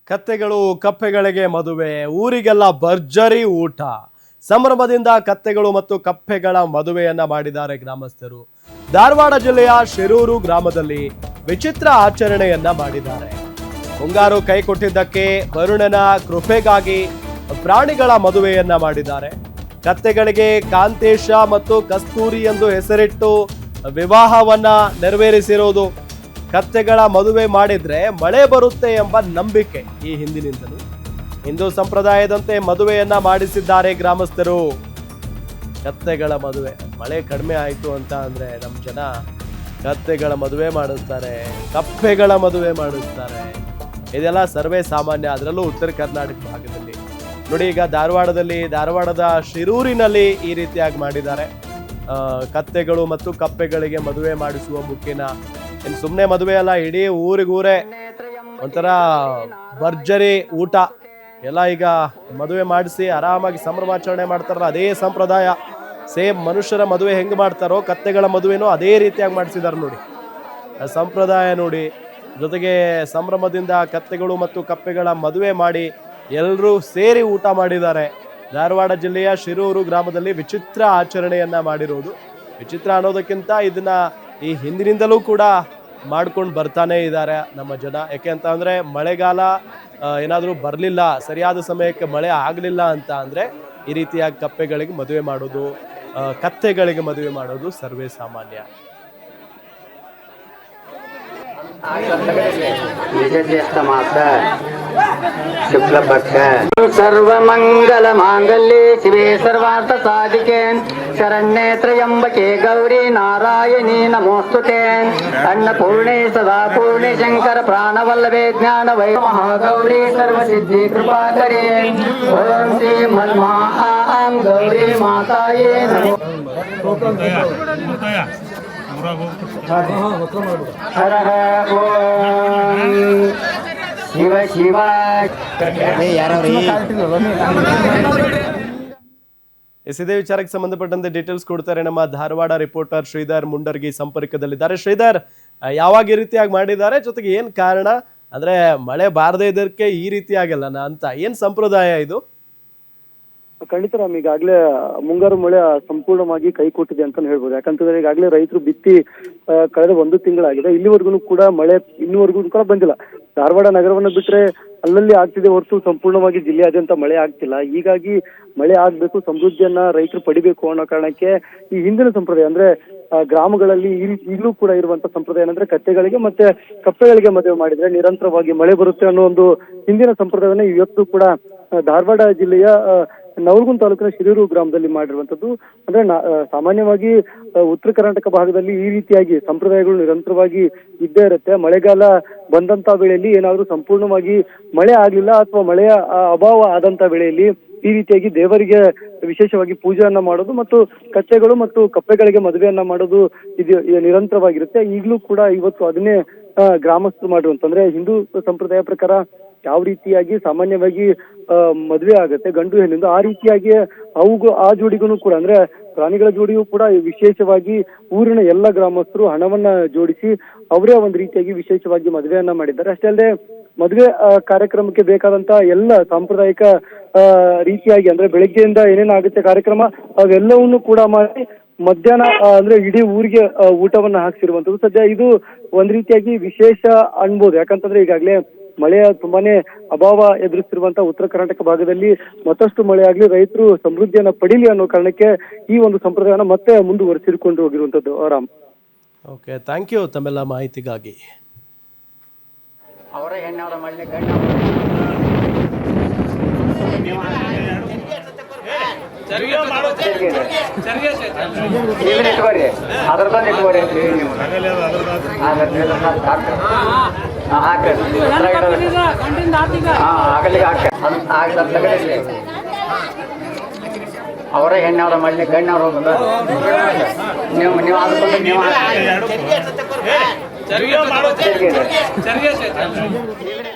ಕತ್ತೆಗಳು ಕಪ್ಪೆಗಳಿಗೆ ಮದುವೆ, ಊರಿಗೆಲ್ಲ ಭರ್ಜರಿ ಊಟ. ಸಂಭ್ರಮದಿಂದ ಕತ್ತೆಗಳು ಮತ್ತು ಕಪ್ಪೆಗಳ ಮದುವೆಯನ್ನ ಮಾಡಿದ್ದಾರೆ ಗ್ರಾಮಸ್ಥರು. ಧಾರವಾಡ ಜಿಲ್ಲೆಯ ಶಿರೂರು ಗ್ರಾಮದಲ್ಲಿ ವಿಚಿತ್ರ ಆಚರಣೆಯನ್ನ ಮಾಡಿದ್ದಾರೆ. ಮುಂಗಾರು ಕೈ ಕೊಟ್ಟಿದ್ದಕ್ಕೆ ವರುಣನ ಕೃಪೆಗಾಗಿ ಪ್ರಾಣಿಗಳ ಮದುವೆಯನ್ನ ಮಾಡಿದ್ದಾರೆ. ಕತ್ತೆಗಳಿಗೆ ಕಾಂತೇಶ ಮತ್ತು ಕಸ್ತೂರಿ ಎಂದು ಹೆಸರಿಟ್ಟು ವಿವಾಹವನ್ನ ನೆರವೇರಿಸಿರುವುದು. ಕತ್ತೆಗಳ ಮದುವೆ ಮಾಡಿದ್ರೆ ಮಳೆ ಬರುತ್ತೆ ಎಂಬ ನಂಬಿಕೆ ಈ ಹಿಂದಿನಿಂದಲೂ. ಹಿಂದೂ ಸಂಪ್ರದಾಯದಂತೆ ಮದುವೆಯನ್ನ ಮಾಡಿಸಿದ್ದಾರೆ ಗ್ರಾಮಸ್ಥರು. ಕತ್ತೆಗಳ ಮದುವೆ, ಮಳೆ ಕಡಿಮೆ ಆಯ್ತು ಅಂತ ಅಂದ್ರೆ ನಮ್ಮ ಜನ ಕತ್ತೆಗಳ ಮದುವೆ ಮಾಡಿಸ್ತಾರೆ, ಕಪ್ಪೆಗಳ ಮದುವೆ ಮಾಡಿಸ್ತಾರೆ. ಇದೆಲ್ಲ ಸರ್ವೇ ಸಾಮಾನ್ಯ, ಅದರಲ್ಲೂ ಉತ್ತರ ಕರ್ನಾಟಕ ಭಾಗದಲ್ಲಿ. ನೋಡಿ, ಈಗ ಧಾರವಾಡದ ಶಿರೂರಿನಲ್ಲಿ ಈ ರೀತಿಯಾಗಿ ಮಾಡಿದ್ದಾರೆ. ಕತ್ತೆಗಳು ಮತ್ತು ಕಪ್ಪೆಗಳಿಗೆ ಮದುವೆ ಮಾಡಿಸುವ ಮುಖೇನ ಇನ್ನು ಸುಮ್ಮನೆ ಮದುವೆ ಅಲ್ಲ, ಇಡೀ ಊರಿಗೂರೇ ಒಂಥರ ಭರ್ಜರಿ ಊಟ ಎಲ್ಲ. ಈಗ ಮದುವೆ ಮಾಡಿಸಿ ಆರಾಮಾಗಿ ಸಂಭ್ರಮಾಚರಣೆ ಮಾಡ್ತಾರಲ್ಲ, ಅದೇ ಸಂಪ್ರದಾಯ. ಸೇಮ್ ಮನುಷ್ಯರ ಮದುವೆ ಹೆಂಗೆ ಮಾಡ್ತಾರೋ ಕತ್ತೆಗಳ ಮದುವೆನೂ ಅದೇ ರೀತಿಯಾಗಿ ಮಾಡಿಸಿದಾರೆ ನೋಡಿ. ಸಂಪ್ರದಾಯ ನೋಡಿ, ಜೊತೆಗೆ ಸಂಭ್ರಮದಿಂದ ಕತ್ತೆಗಳು ಮತ್ತು ಕಪ್ಪೆಗಳ ಮದುವೆ ಮಾಡಿ ಎಲ್ಲರೂ ಸೇರಿ ಊಟ ಮಾಡಿದ್ದಾರೆ. ಧಾರವಾಡ ಜಿಲ್ಲೆಯ ಶಿರೂರು ಗ್ರಾಮದಲ್ಲಿ ವಿಚಿತ್ರ ಆಚರಣೆಯನ್ನ ಮಾಡಿರೋದು. ವಿಚಿತ್ರ ಅನ್ನೋದಕ್ಕಿಂತ ಇದನ್ನ ಈ ಹಿಂದಿನಿಂದಲೂ ಕೂಡ ಮಾಡ್ಕೊಂಡು ಬರ್ತಾನೆ ಇದ್ದಾರೆ ನಮ್ಮ ಜನ. ಯಾಕೆ ಅಂತ ಅಂದ್ರೆ ಮಳೆಗಾಲ ಏನಾದರೂ ಬರಲಿಲ್ಲ, ಸರಿಯಾದ ಸಮಯಕ್ಕೆ ಮಳೆ ಆಗಲಿಲ್ಲ ಅಂತ ಅಂದ್ರೆ ಈ ರೀತಿಯಾಗಿ ಕಪ್ಪೆಗಳಿಗೆ ಮದುವೆ ಮಾಡೋದು, ಕತ್ತೆಗಳಿಗೆ ಮದುವೆ ಮಾಡೋದು ಸರ್ವೇ ಸಾಮಾನ್ಯ. शुक्ल पक्ष सर्व मंगल मांगल्ये शिवे सर्वार्थ साधिके शरण्ये त्र्यंबके गौरी नारायणी नमोस्तुते अन्नपूर्णे सदा पूर्णे शंकर प्राणवल्लभे ज्ञान वै महागौरी सर्व सिद्धि कृपाकरे ओम श्री मन्महां गौरी माताये नमो हर हर ओम शिव शिव. ಇದೇ ವಿಚಾರಕ್ಕೆ ಸಂಬಂಧಪಟ್ಟಂತೆ ಡೀಟೇಲ್ಸ್ ಕೊಡ್ತಾರೆ ನಮ್ಮ ಧಾರವಾಡ ರಿಪೋರ್ಟರ್ ಶ್ರೀಧರ್ ಮುಂಡರ್ಗಿ ಸಂಪರ್ಕದಲ್ಲಿದ್ದಾರೆ. ಶ್ರೀಧರ್, ಯಾವಾಗ ಈ ರೀತಿಯಾಗಿ ಮಾಡಿದ್ದಾರೆ, ಜೊತೆಗೆ ಏನ್ ಕಾರಣ? ಅಂದ್ರೆ ಮಳೆ ಬಾರದೇ ಇದಕ್ಕೆ ಈ ರೀತಿಯಾಗಲ್ಲ ಅಂತ ಏನ್ ಸಂಪ್ರದಾಯ ಇದು? ಖಂಡಿತ ರಾಮ್, ಈಗಾಗಲೇ ಮುಂಗಾರು ಮಳೆ ಸಂಪೂರ್ಣವಾಗಿ ಕೈ ಕೊಟ್ಟಿದೆ ಅಂತಾನು ಹೇಳ್ಬೋದು. ಯಾಕಂತಂದ್ರೆ ಈಗಾಗಲೇ ರೈತರು ಬಿತ್ತಿ ಕಳೆದ 1 ತಿಂಗಳಾಗಿದೆ. ಇಲ್ಲಿವರೆಗೂ ಕೂಡ ಮಳೆ ಇನ್ನೂವರೆಗೂ ಕೂಡ ಬಂದಿಲ್ಲ. ಧಾರವಾಡ ನಗರವನ್ನು ಬಿಟ್ರೆ ಅಲ್ಲಲ್ಲಿ ಆಗ್ತಿದೆ ಹೊರತು ಸಂಪೂರ್ಣವಾಗಿ ಜಿಲ್ಲೆಯಾದ್ಯಂತ ಮಳೆ ಆಗ್ತಿಲ್ಲ. ಹೀಗಾಗಿ ಮಳೆ ಆಗ್ಬೇಕು, ಸಮೃದ್ಧಿಯನ್ನ ರೈತರು ಪಡಿಬೇಕು ಅನ್ನೋ ಕಾರಣಕ್ಕೆ ಈ ಹಿಂದಿನ ಸಂಪ್ರದಾಯ ಅಂದ್ರೆ ಗ್ರಾಮಗಳಲ್ಲಿ ಈಗಲೂ ಕೂಡ ಇರುವಂತ ಸಂಪ್ರದಾಯ ಏನಂದ್ರೆ ಕತ್ತೆಗಳಿಗೆ ಮತ್ತೆ ಕಪ್ಪೆಗಳಿಗೆ ಮದುವೆ ಮಾಡಿದ್ರೆ ನಿರಂತರವಾಗಿ ಮಳೆ ಬರುತ್ತೆ ಅನ್ನೋ ಒಂದು ಹಿಂದಿನ ಸಂಪ್ರದಾಯವನ್ನ ಇವತ್ತು ಕೂಡ ಧಾರವಾಡ ಜಿಲ್ಲೆಯ ನವಲಗುಂದ ತಾಲೂಕಿನ ಶಿರೂರು ಗ್ರಾಮದಲ್ಲಿ ಮಾಡಿರುವಂತದ್ದು. ಅಂದ್ರೆ ಸಾಮಾನ್ಯವಾಗಿ ಉತ್ತರ ಕರ್ನಾಟಕ ಭಾಗದಲ್ಲಿ ಈ ರೀತಿಯಾಗಿ ಸಂಪ್ರದಾಯಗಳು ನಿರಂತರವಾಗಿ ಇದ್ದೇ ಇರುತ್ತೆ. ಮಳೆಗಾಲ ಬಂದಂತ ವೇಳೆಯಲ್ಲಿ ಏನಾದ್ರೂ ಸಂಪೂರ್ಣವಾಗಿ ಮಳೆ ಆಗ್ಲಿಲ್ಲ ಅಥವಾ ಮಳೆಯ ಅಭಾವ ಆದಂತ ವೇಳೆಯಲ್ಲಿ ಈ ರೀತಿಯಾಗಿ ದೇವರಿಗೆ ವಿಶೇಷವಾಗಿ ಪೂಜೆಯನ್ನ ಮಾಡೋದು ಮತ್ತು ಕತ್ತೆಗಳು ಮತ್ತು ಕಪ್ಪೆಗಳಿಗೆ ಮದುವೆಯನ್ನ ಮಾಡೋದು ಇದು ನಿರಂತರವಾಗಿರುತ್ತೆ. ಈಗಲೂ ಕೂಡ ಇವತ್ತು ಅದನ್ನೇ ಗ್ರಾಮಸ್ಥರು ಮಾಡಿರುವಂತಂದ್ರೆ ಹಿಂದೂ ಸಂಪ್ರದಾಯ ಪ್ರಕಾರ ಯಾವ ರೀತಿಯಾಗಿ ಸಾಮಾನ್ಯವಾಗಿ ಮದುವೆ ಆಗುತ್ತೆ ಗಂಡು ಹೆಣ್ಣಿಂದ, ಆ ರೀತಿಯಾಗಿ ಆ ಜೋಡಿಗೂ ಕೂಡ ಅಂದ್ರೆ ಪ್ರಾಣಿಗಳ ಜೋಡಿಯೂ ಕೂಡ ವಿಶೇಷವಾಗಿ ಊರಿನ ಎಲ್ಲ ಗ್ರಾಮಸ್ಥರು ಹಣವನ್ನ ಜೋಡಿಸಿ ಅವರೇ ಒಂದು ರೀತಿಯಾಗಿ ವಿಶೇಷವಾಗಿ ಮದುವೆಯನ್ನ ಮಾಡಿದ್ದಾರೆ. ಅಷ್ಟೇ ಅಲ್ಲದೆ ಮದುವೆ ಕಾರ್ಯಕ್ರಮಕ್ಕೆ ಬೇಕಾದಂತ ಎಲ್ಲ ಸಾಂಪ್ರದಾಯಿಕ ರೀತಿಯಾಗಿ ಅಂದ್ರೆ ಬೆಳಗ್ಗೆಯಿಂದ ಏನೇನಾಗುತ್ತೆ ಕಾರ್ಯಕ್ರಮ ಅವೆಲ್ಲವನ್ನೂ ಕೂಡ ಮಾಡಿ ಮಧ್ಯಾಹ್ನ ಅಂದ್ರೆ ಇಡೀ ಊರಿಗೆ ಊಟವನ್ನ ಹಾಕ್ಸಿರುವಂತದ್ದು. ಸದ್ಯ ಇದು ಒಂದ್ ರೀತಿಯಾಗಿ ವಿಶೇಷ ಅನ್ಬೋದು. ಯಾಕಂತಂದ್ರೆ ಈಗಾಗಲೇ ಮಳೆಯ ತುಂಬಾನೇ ಅಭಾವ ಎದುರಿಸ್ತಿರುವಂತ ಉತ್ತರ ಕರ್ನಾಟಕ ಭಾಗದಲ್ಲಿ ಮತ್ತಷ್ಟು ಮಳೆ ಆಗ್ಲಿ, ರೈತರು ಸಮೃದ್ಧಿಯನ್ನ ಪಡೀಲಿ ಅನ್ನೋ ಕಾರಣಕ್ಕೆ ಈ ಒಂದು ಸಂಪ್ರದಾಯನ ಮತ್ತೆ ಮುಂದುವರಿಸಿಕೊಂಡು ಹೋಗಿರುವಂತದ್ದು. ಆರಾಮ್. ಓಕೆ, ಥ್ಯಾಂಕ್ ಯು ತಮ್ಮೆಲ್ಲ ಮಾಹಿತಿಗಾಗಿ. ಅವರ ಹೆಣ್ಣವರ ಮಳ್ಳಿ ಗಣ್ಣವ್ರು ನೀವು